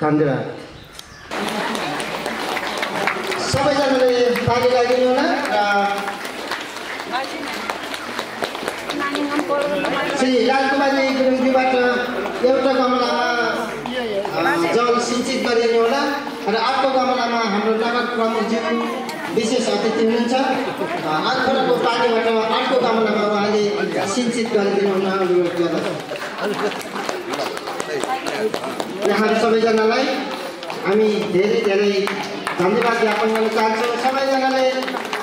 धन्यवाद। सबैजनाले ताली लगाइदिनु होला श्री राजकुमारी गुरुङज्यूबाट एउटा गमलामा जल सिंचित गरिदिनु होला र अर्को गमलामा हाम्रो नगर प्रमुखज्यू विशेष अतिथि हुनुहुन्छ आँखाको पानीबाट अर्को गमलामा उहाँले सिंचित गरिदिनु हुन अनुरोध गर्दछु। यहाँ सबैजनालाई हामी धेरै धेरै धन्यवाद ज्ञापन गर्न चाहन्छौँ। सबैजनाले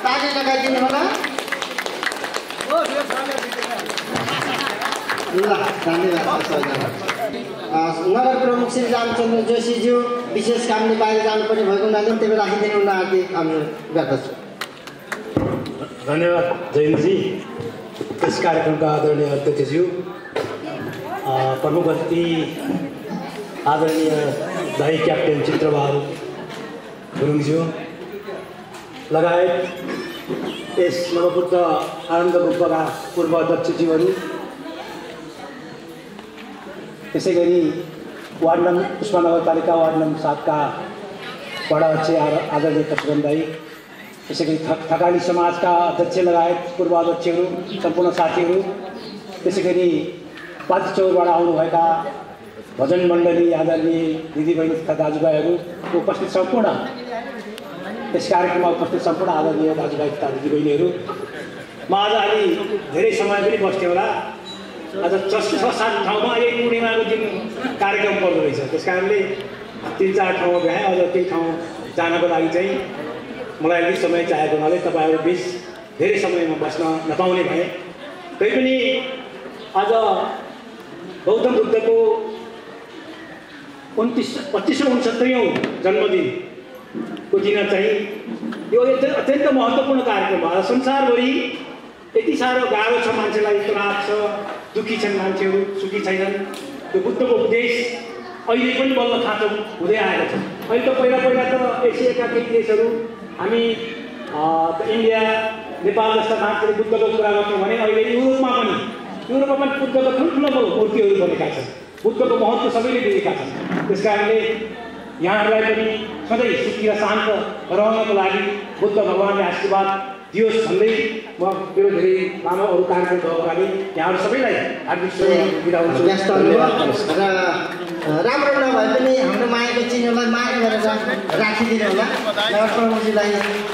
ताली लगाइदिनु होला। ल धन्यवाद सबैजना। नगर प्रमुख श्री रामचन्द्र जोशीज्यू विशेष कामले बाहिर जानुपर्ने भएको हुनाले त्यही राखिदिनु हुन हार्दिक अनुरोध गर्दछु। धन्यवाद जयन्ती। त्यस कार्यक्रमका आदरणीय अध्यक्षज्यू, प्रमुख अतिथि आदरणीय दाई क्याप्टेन चित्रबहादुर गुरुङज्यू लगायत यस नवबुद्ध आनन्द ग्रुपका पूर्व अध्यक्षज्यूहरू, त्यसै गरी वार्ड नम्बर पुष्पा नगरपालिका वार्ड नम्बर 7 का बडा अध्यक्ष आदरणीय पशुपन दाई, त्यसै गरी थकाली समाजका अध्यक्ष लगायत पूर्व अध्यक्षहरू, सम्पूर्ण साथीहरू, त्यसै गरी पाल्ती चौरबाट आउनुभएका भजन मण्डली आदरणीय दिदीबहिनी तथा दाजुभाइहरू, उपस्थित सम्पूर्ण यस कार्यक्रममा उपस्थित सम्पूर्ण आदरणीय दाजुभाइ तथा दिदीबहिनीहरू, म आज अलि धेरै समय पनि बस्थेँ होला। आज 6-7 ठाउँमा एक पूर्णिमाको दिन कार्यक्रम पर्दो रहेछ। त्यस कारणले 3-4 ठाउँमा भ्याएँ। अझ केही ठाउँ जानको लागि चाहिँ मलाई अलिक समय चाहिएको हुनाले तपाईँहरू बिच धेरै समयमा बस्न नपाउने भएँ। तैपनि आज गौतम बुद्धको 2569औं जन्मदिनको दिन चाहिँ यो अत्यन्त महत्त्वपूर्ण कार्यक्रम हो। संसारभरि यति साह्रो गाह्रो छ, मान्छेलाई तनाव छ, दुःखी छन् मान्छेहरू, सुखी छैनन्। त्यो बुद्धको उपदेश अहिले पनि बल्ल खाँचो हुँदै आएको छ। अहिले त पहिला त एसियाका केही देशहरू, हामी इन्डिया नेपाल जस्ता मान्छेले बुद्धको कुरा गर्छौँ भने अहिले युरोपमा पनि बुद्धको ठुल्ठुलो मूर्तिहरू बनेका छन्। बुद्धको महत्त्व सबैले देखेका छन्। त्यस कारणले यहाँहरूलाई पनि सधैँ सुखी र शान्त रहनको लागि बुद्ध भगवान्ले आशीर्वाद दियोस् भन्दै म मेरो धेरै लामो अरू कार्यक्रम भएको हुनाले यहाँहरू सबैलाई हार्दिक बिदा हुन्छु। र राम्रो नभए पनि हाम्रो मायाको चिन्हलाई माया गरेर राखिदिनु होला। नगर प्रमुखजीलाई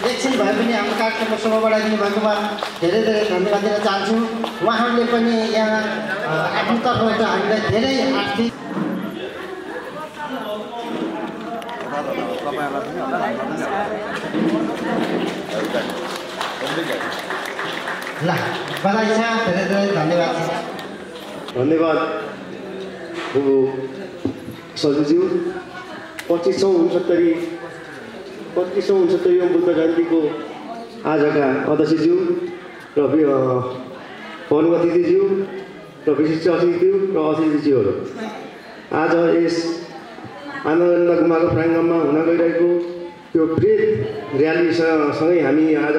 एकछिन भए पनि हाम्रो कार्यक्रमको शोभा बढाइदिनु भएकोमा धेरै धेरै धन्यवाद दिन चाहन्छु। उहाँहरूले पनि यहाँ आफ्नो तर्फबाट हामीलाई धेरै आर्थिक ल बधाई छ। धेरै धेरै धन्यवाद छ। धन्यवाद सजुज्यू। 2569औं बुद्ध जयन्तीको आजका अध्यक्षज्यू र प्रमुख अतिथिज्यू र विशिष्ट अतिथिज्यू र अतिथिज्यूहरू, आज यस आनन्द गुम्बाको प्राङ्गणमा हुन गइरहेको यो ब्रेड र्यालीसँगै हामी आज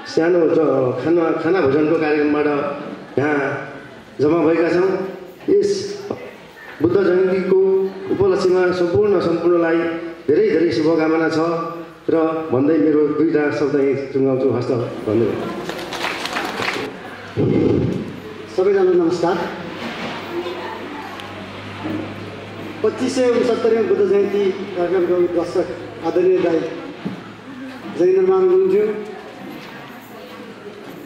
सानो खाना भोजनको कार्यक्रमबाट यहाँ जम्मा भएका छौँ। यस बुद्ध जयन्तीको उपलक्ष्यमा सम्पूर्णलाई धेरै धेरै शुभकामना छ र भन्दै मेरो दुईटा शब्द यहीँ टुङ्गाउँछु। हस्त धन्यवाद। सबैजना नमस्कार। 2569औं बुद्ध जयन्ती कार्यक्रमको दर्शक आदरणीय दाई जयेन्द्रमान गुरुङज्यू,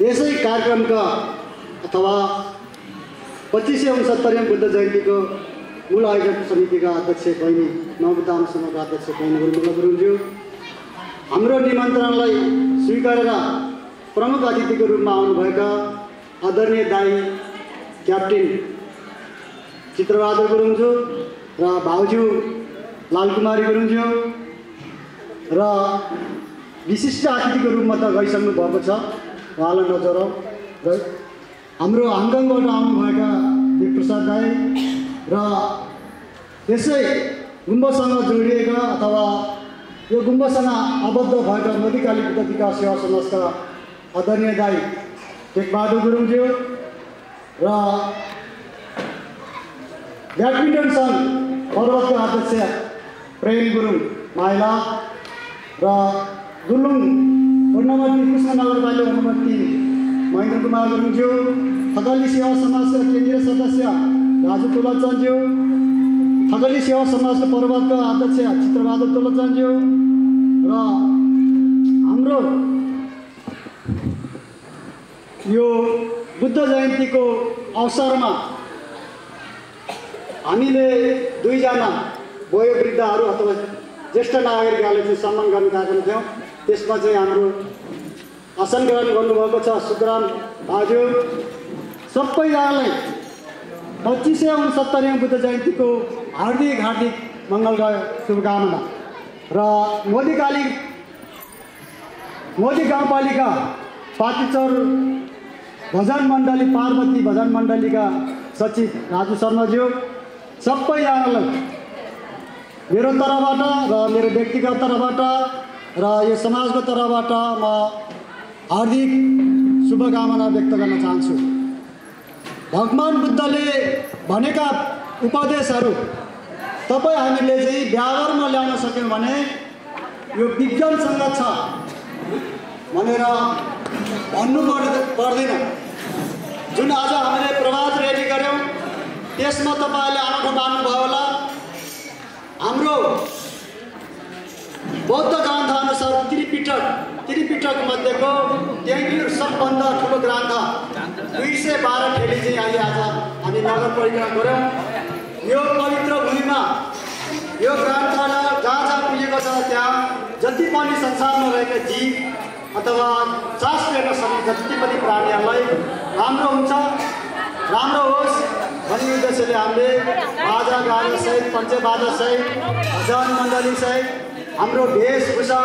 यसै कार्यक्रमका अथवा 2569औं बुद्ध जयन्तीको मूल आयोजक समितिका अध्यक्ष बहिनी नवबुद्ध आश्रमका अध्यक्ष बहिनी गुरुङज्यू, हाम्रो निमन्त्रणलाई स्वीकारेर प्रमुख अतिथिको रूपमा आउनुभएका आदरणीय दाई क्याप्टेन चित्रबहादुर गुरुङज्यू र भाउजू लालकुमारी गुरुङज्यू र विशिष्ट अतिथिको रूपमा त गइसक्नु भएको छ, उहाँलाई नजराउँ। र हाम्रो हङकङबाट आउनुभएका देवप्रसाद दाई र यसै गुम्बासँग जोडिएका अथवा यो गुम्बासँग आबद्ध भएका मोदीकाली बुद्ध विकास सेवा समाजका आदरणीय दाई टेकबहादुर गुरुङज्यू र ब्याडमिन्टन सङ्घ पर्वतका अध्यक्ष प्रेम गुरुङ माइला र गुरुङ पूर्णमती कृष्ण नगरपालिका नम्बर 3 महेन्द्र कुमार गुरुङज्यू, थगली सेवा समाजका केन्द्रीय सदस्य राजु तुलाचन्दज्यू, थगली सेवा समाजको पर्वतका अध्यक्ष चित्रबहादुर तुलाचन्दज्यू र हाम्रो यो बुद्ध जयन्तीको अवसरमा हामीले 2 जना वयोवृद्धहरू अथवा ज्येष्ठ नागरिकहरूले चाहिँ सम्मान गर्न गएका थियौँ। त्यसमा चाहिँ हाम्रो आसन ग्रहण गर्नुभएको छ सुखराम दाजु। सबैजनालाई 2569औं बुद्ध जयन्तीको हार्दिक मङ्गल शुभकामना र मोदी गाउँपालिका पातिचौर भजन मण्डली पार्वती भजन मण्डलीका सचिव राजु शर्माज्यू, सबैजनालाई मेरो तर्फबाट र मेरो व्यक्तिगत तर्फबाट र यो समाजको तर्फबाट म हार्दिक शुभकामना व्यक्त गर्न चाहन्छु। भगवान बुद्धले भनेका उपदेशहरू तपाईँ हामीले चाहिँ व्यवहारमा ल्याउन सक्यौँ भने यो विज्ञानसँग छ भनेर भन्नु पर्दैन। जुन आज हामीले प्रभात रेली गऱ्यौँ त्यसमा तपाईँहरूले आनन्द मान्नुभयो होला। हाम्रो बौद्ध ग्रन्थअनुसार त्रिपिटक मध्येको त्यही सबभन्दा ठुलो ग्रन्थ 212 ठेली चाहिँ अहिले आज हामी नगर परिक्रमा गऱ्यौँ। यो पवित्र भूमिमा यो ग्रन्थलाई जहाँ पुगेको छ त्यहाँ जति पनि संसारमा रहेका जीव अथवा सास फेर्न सक्ने जति पनि प्राणीहरूलाई राम्रो होस् भन्ने उद्देश्यले हामीले बाजा गाडी सहित पञ्चबाजा सहित भजन मण्डली सहित हाम्रो वेशभूषा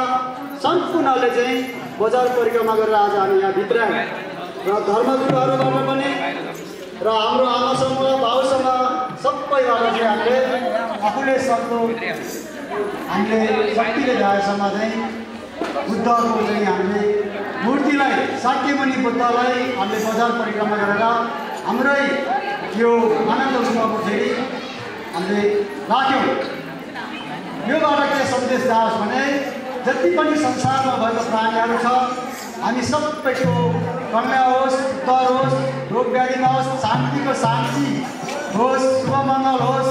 सम्पूर्णले चाहिँ बजार परिक्रमा गरेर आज हामी यहाँ भित्रायौँ र धर्मगुरुहरूबाट पनि र हाम्रो आमासँग बाबुसँग सबैबाट चाहिँ हामीले आफूले सक्दो हामीले शक्तिले भ्याएसम्म चाहिँ बुद्धको चाहिँ हामीले मूर्तिलाई शाक्यमुनि बुद्धलाई हामीले बजार परिक्रमा गरेर हाम्रै यो आनन्द उत्सवको फेरि हामीले राख्यौँ। योबाट के सन्देश जाओस् भने जति पनि संसारमा भएको प्राणीहरू छ हामी सबैको कल्याण होस्, उत्तर होस्, रोग व्याधि नहोस्, शान्तिको शान्ति होस्, शुभमङ्गल होस्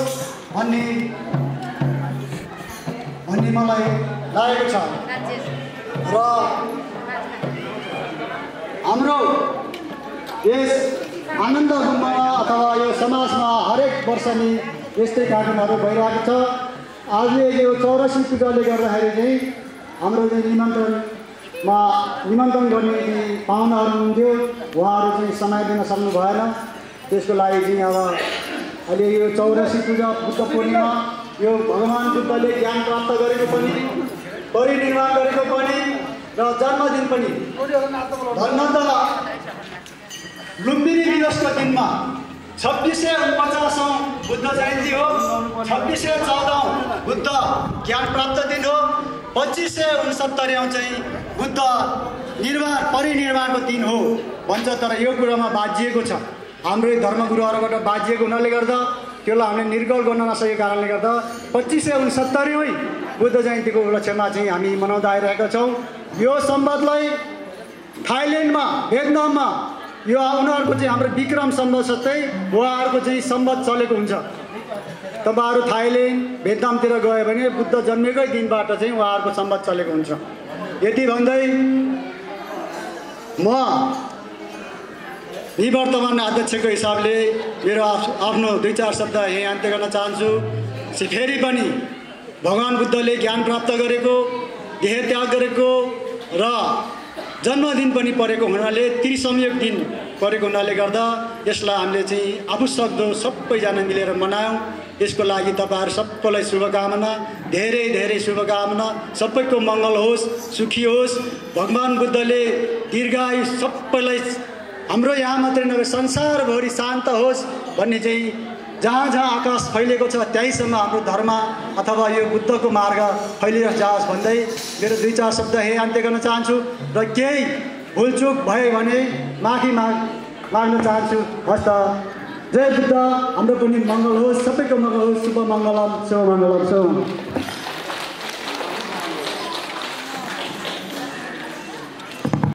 भन्ने मलाई लागेको छ। र हाम्रो देश आनन्द घुम्न अथवा यो समाजमा हरेक वर्ष नि यस्तै कार्यक्रमहरू भइरहेको छ। आज यो 84 पूजाले गर्दाखेरि चाहिँ हाम्रो चाहिँ निमन्त्रण गर्ने पाहुनाहरू हुन्थ्यो, उहाँहरू चाहिँ समय दिन सक्नु भएन। त्यसको लागि चाहिँ अब अहिले यो 84 पूजा बुद्ध पूर्णिमा यो भगवान् बुद्धले ज्ञान प्राप्त गरेको पनि, परिनिर्वाण गरेको पनि र जन्मदिन पनि धर्मतला लुम्बिनी दिवसको दिनमा 2649औं बुद्ध जयन्ती हो, 2614औं बुद्ध ज्ञान प्राप्त दिन हो, 2569औं चाहिँ बुद्ध परिनिर्वाणको दिन हो भन्छ। तर यो कुरामा बाजिएको छ, हाम्रो धर्मगुरुहरूबाट बाजिएको हुनाले गर्दा त्यसलाई हामीले निर्गल गर्न नसकेको कारणले गर्दा 2569औं बुद्ध जयन्तीको उपलक्ष्यमा चाहिँ हामी मनाउँदै आइरहेका छौँ। यो सम्बन्धलाई थाइल्यान्डमा, भियतनाममा यो उनीहरूको चाहिँ हाम्रो विक्रम सम्बन्ध सत्तै उहाँहरूको चाहिँ सम्बन्ध चलेको हुन्छ। तपाईँहरू थाइल्यान्ड, भियतनामतिर गयो भने बुद्ध जन्मेकै दिनबाट चाहिँ उहाँहरूको सम्बन्ध चलेको हुन्छ। यति भन्दै म निवर्तमान अध्यक्षको हिसाबले मेरो आफ्नो 2-4 शब्द यही अन्त्य गर्न चाहन्छु। फेरि पनि भगवान् बुद्धले ज्ञान प्राप्त गरेको, देह त्याग गरेको र जन्मदिन पनि परेको हुनाले, त्रिसंयोग दिन परेको हुनाले गर्दा यसलाई हामीले चाहिँ आफू सक्दो सबैजना मिलेर मनायौँ। यसको लागि तपाईँहरू सबैलाई शुभकामना, धेरै धेरै शुभकामना। सबैको मङ्गल होस्, सुखी होस्। भगवान् बुद्धले दीर्घायु सबैलाई हाम्रो यहाँ मात्रै नभए संसारभरि शान्त होस् भन्ने चाहिँ जहाँ जहाँ आकाश फैलिएको छ त्यहीसम्म हाम्रो धर्म अथवा यो बुद्धको मार्ग फैलिएर जाओस् भन्दै मेरो 2-4 शब्द यही अन्त्य गर्न चाहन्छु र केही भुलचुक भयो भने माफी माग्न चाहन्छु। हस्त जय बुद्ध। हाम्रो पनि मङ्गल होस्, सबैको मङ्गल होस्। शुभ मङ्गलम, शुभ मङ्गलम, शुभ।